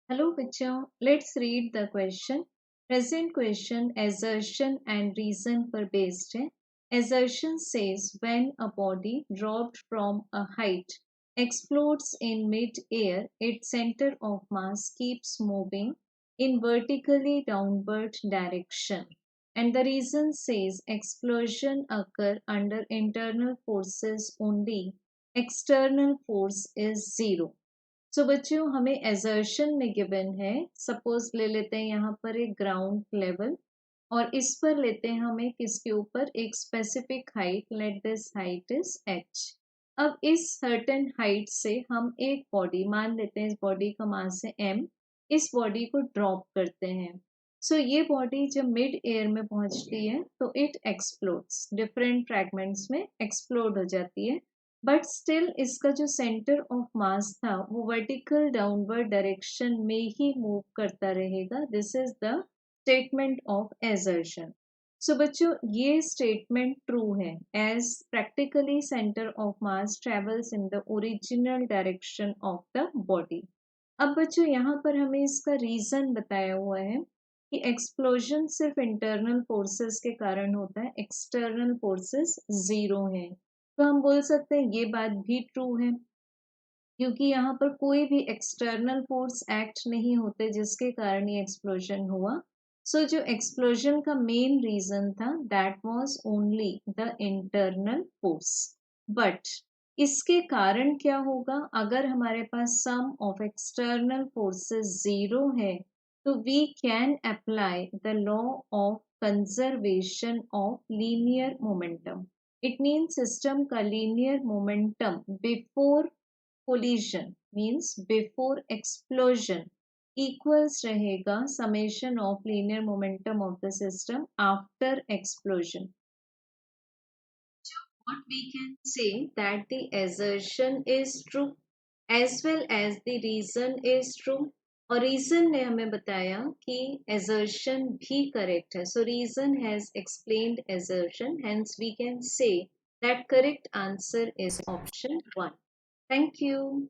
Hello, bachcho. Let's read the question. Present question assertion and reason पर based है. Assertion says when a body dropped from a height explodes in mid-air, its center of mass keeps moving in vertically downward direction. And the reason says explosion occur under internal forces only. External force is zero. सो बच्चों हमें assertion में given है suppose ले लेते हैं यहाँ पर एक ग्राउंड लेवल और इस पर लेते हैं हमें किसके ऊपर एक specific height let this height is H. अब इस सर्टेन हाइट से हम एक बॉडी मान लेते हैं इस बॉडी का मास है एम, इस बॉडी को ड्रॉप करते हैं। सो ये बॉडी जब मिड एयर में पहुंचती है तो इट एक्सप्लोड्स, डिफरेंट फ्रैगमेंट्स में एक्सप्लोड हो जाती है, बट स्टिल इसका जो सेंटर ऑफ मास था वो वर्टिकल डाउनवर्ड डायरेक्शन में ही मूव करता रहेगा। This is the statement of assertion. So बच्चों ये स्टेटमेंट ट्रू है as practically centre of mass travels in the original direction of the body. अब बच्चों यहाँ पर हमें इसका रीजन बताया हुआ है कि एक्सप्लोजन सिर्फ इंटरनल फोर्सेस के कारण होता है, एक्सटर्नल फोर्सेस जीरो हैं। तो हम बोल सकते हैं ये बात भी ट्रू है क्योंकि यहाँ पर कोई भी एक्सटर्नल फोर्स एक्ट नहीं होते जिसके कारण ये एक्सप्लोजन हुआ। सो जो एक्सप्लोजन का मेन रीजन था that was only the internal force. But इसके कारण क्या होगा, अगर हमारे पास some of external forces zero है तो we can apply the law of conservation of linear momentum. It means system का linear momentum before collision means before explosion equals रहेगा summation of linear momentum of the system after explosion. So what we can say that the assertion is true as well as the reason is true. और reason ने हमें बताया कि assertion भी correct है. So reason has explained assertion, hence we can say that correct answer is option 1. Thank you.